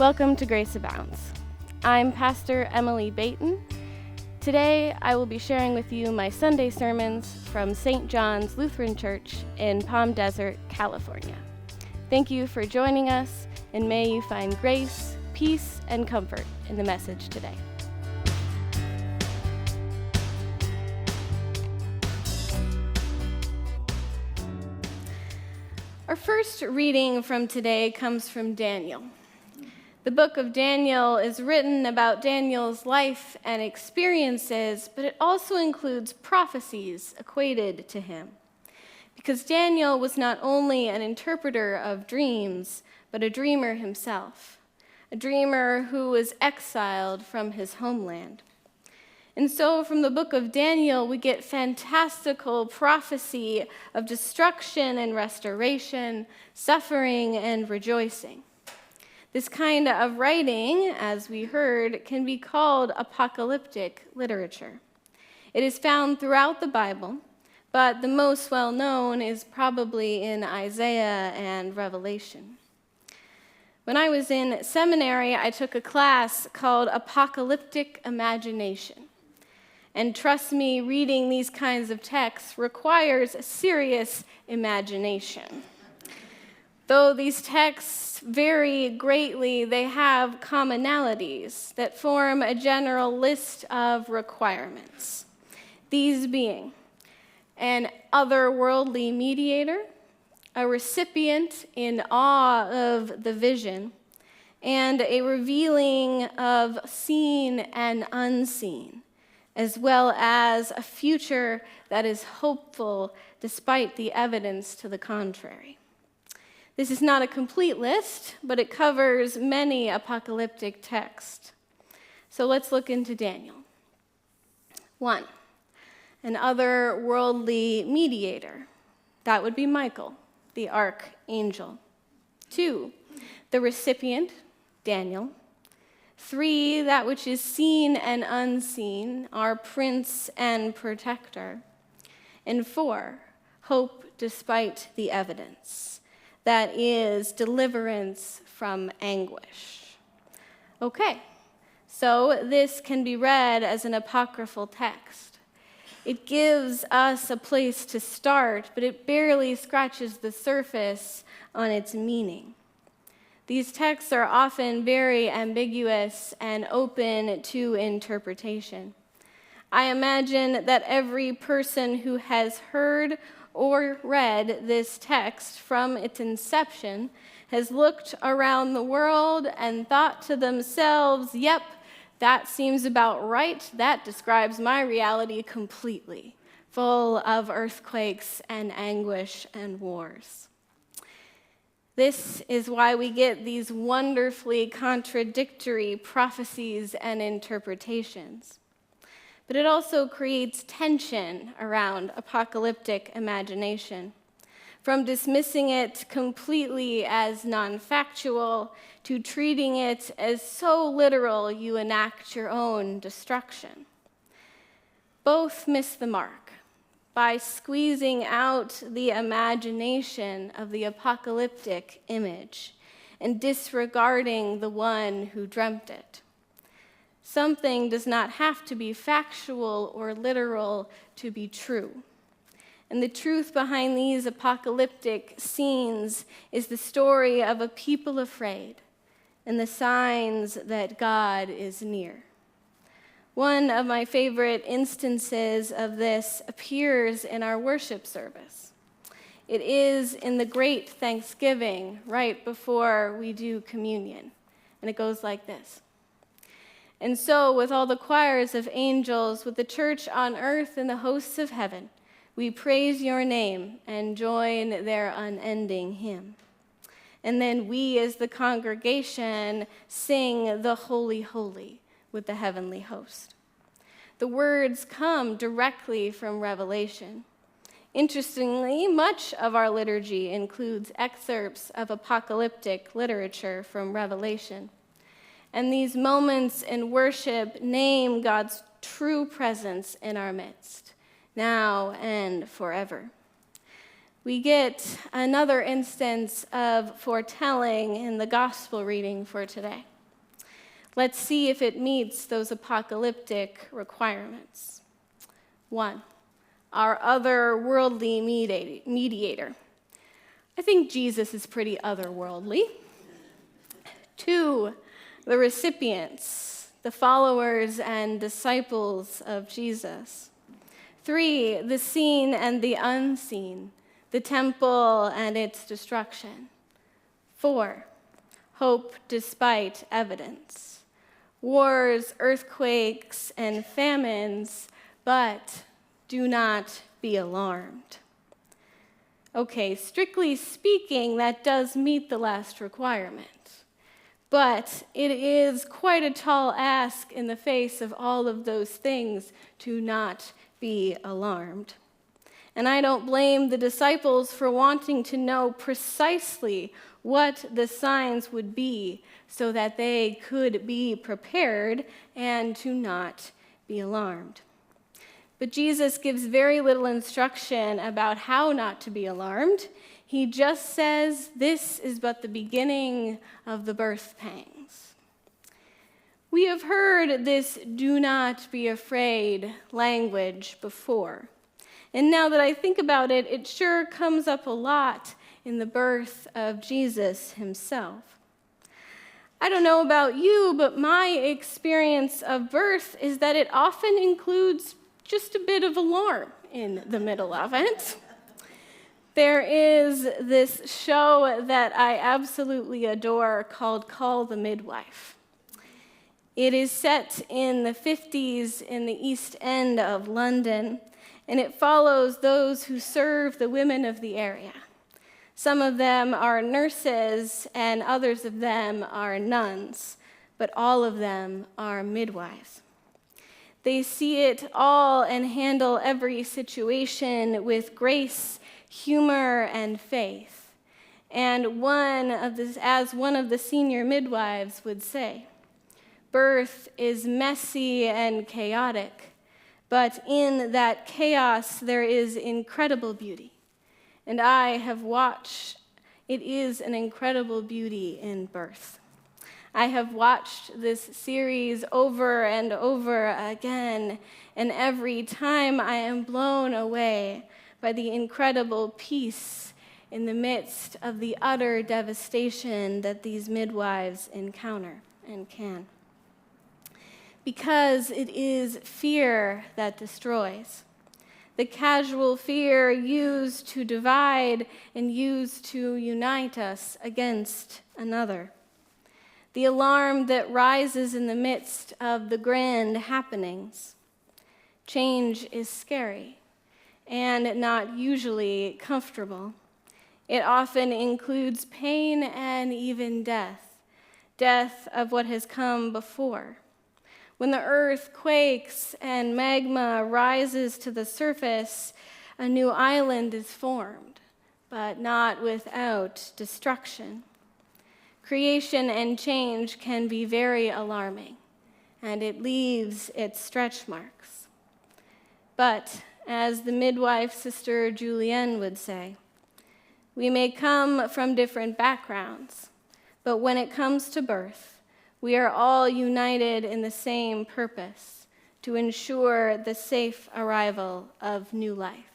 Welcome to Grace Abounds. I'm Pastor Emily Baton. Today, I will be sharing with you my Sunday sermons from St. John's Lutheran Church in Palm Desert, California. Thank you for joining us, and may you find grace, peace, and comfort in the message today. Our first reading from today comes from Daniel. The book of Daniel is written about Daniel's life and experiences, but it also includes prophecies equated to him. Because Daniel was not only an interpreter of dreams, but a dreamer himself, a dreamer who was exiled from his homeland. And so from the book of Daniel, we get fantastical prophecy of destruction and restoration, suffering and rejoicing. This kind of writing, as we heard, can be called apocalyptic literature. It is found throughout the Bible, but the most well-known is probably in Isaiah and Revelation. When I was in seminary, I took a class called Apocalyptic Imagination. And trust me, reading these kinds of texts requires serious imagination. Though these texts vary greatly, they have commonalities that form a general list of requirements. These being an otherworldly mediator, a recipient in awe of the vision, and a revealing of seen and unseen, as well as a future that is hopeful despite the evidence to the contrary. This is not a complete list, but it covers many apocalyptic texts. So let's look into Daniel. 1, an otherworldly mediator. That would be Michael, the archangel. 2, the recipient, Daniel. 3, that which is seen and unseen, our prince and protector. And 4, hope despite the evidence. That is deliverance from anguish. Okay, so this can be read as an apocryphal text. It gives us a place to start, but it barely scratches the surface on its meaning. These texts are often very ambiguous and open to interpretation. I imagine that every person who has heard or read this text from its inception has looked around the world and thought to themselves, yep, that seems about right. That describes my reality completely, full of earthquakes and anguish and wars. This is why we get these wonderfully contradictory prophecies and interpretations. But it also creates tension around apocalyptic imagination, from dismissing it completely as non-factual to treating it as so literal you enact your own destruction. Both miss the mark by squeezing out the imagination of the apocalyptic image and disregarding the one who dreamt it. Something does not have to be factual or literal to be true. And the truth behind these apocalyptic scenes is the story of a people afraid and the signs that God is near. One of my favorite instances of this appears in our worship service. It is in the Great Thanksgiving right before we do communion. And it goes like this. And so, with all the choirs of angels, with the church on earth and the hosts of heaven, we praise your name and join their unending hymn. And then we, as the congregation, sing the Holy, Holy with the heavenly host. The words come directly from Revelation. Interestingly, much of our liturgy includes excerpts of apocalyptic literature from Revelation. And these moments in worship name God's true presence in our midst, now and forever. We get another instance of foretelling in the gospel reading for today. Let's see if it meets those apocalyptic requirements. 1, our otherworldly mediator. I think Jesus is pretty otherworldly. 2, the recipients, the followers and disciples of Jesus. 3, the seen and the unseen, the temple and its destruction. 4, hope despite evidence. Wars, earthquakes, and famines, but do not be alarmed. Okay, strictly speaking, that does meet the last requirement. But it is quite a tall ask in the face of all of those things to not be alarmed. And I don't blame the disciples for wanting to know precisely what the signs would be so that they could be prepared and to not be alarmed. But Jesus gives very little instruction about how not to be alarmed. He just says, this is but the beginning of the birth pangs. We have heard this do not be afraid language before. And now that I think about it, it sure comes up a lot in the birth of Jesus himself. I don't know about you, but my experience of birth is that it often includes just a bit of alarm in the middle of it. There is this show that I absolutely adore called Call the Midwife. It is set in the 50s in the East End of London, and it follows those who serve the women of the area. Some of them are nurses, and others of them are nuns, but all of them are midwives. They see it all and handle every situation with grace, humor, and faith. And as one of the senior midwives would say, birth is messy and chaotic, but in that chaos there is incredible beauty. And I have watched, it is an incredible beauty in birth. I have watched this series over and over again, and every time I am blown away by the incredible peace in the midst of the utter devastation that these midwives encounter and can. Because it is fear that destroys. The casual fear used to divide and used to unite us against another. The alarm that rises in the midst of the grand happenings. Change is scary and not usually comfortable. It often includes pain and even death of what has come before. When the earth quakes and magma rises to the surface, a new island is formed, but not without destruction. Creation and change can be very alarming, and it leaves its stretch marks. But, as the midwife Sister Julienne would say, we may come from different backgrounds, but when it comes to birth, we are all united in the same purpose, to ensure the safe arrival of new life.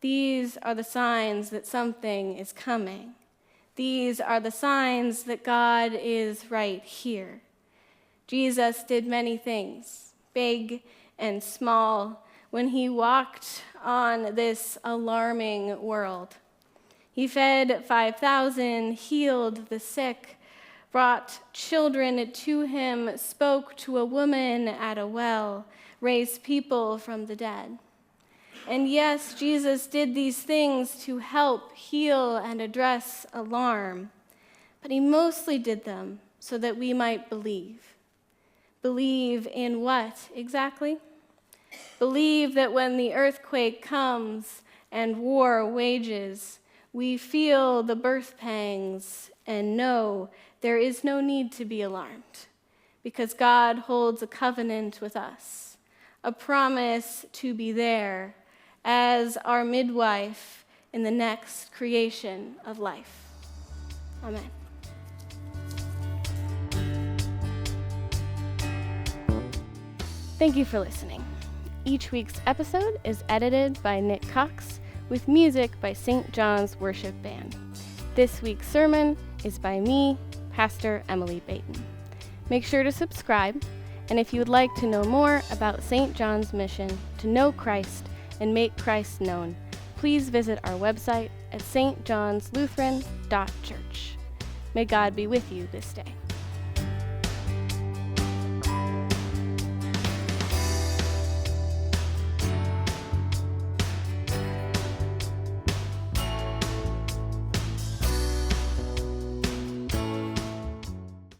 These are the signs that something is coming. These are the signs that God is right here. Jesus did many things, big and small, when he walked on this alarming world. He fed 5,000, healed the sick, brought children to him, spoke to a woman at a well, raised people from the dead. And yes, Jesus did these things to help heal and address alarm, but he mostly did them so that we might believe. Believe in what exactly? Believe that when the earthquake comes and war wages, we feel the birth pangs and know there is no need to be alarmed, because God holds a covenant with us, a promise to be there as our midwife in the next creation of life. Amen. Thank you for listening. Each week's episode is edited by Nick Cox with music by St. John's Worship Band. This week's sermon is by me, Pastor Emily Baton. Make sure to subscribe, and if you would like to know more about St. John's mission to know Christ and make Christ known, please visit our website at stjohnslutheran.church. May God be with you this day.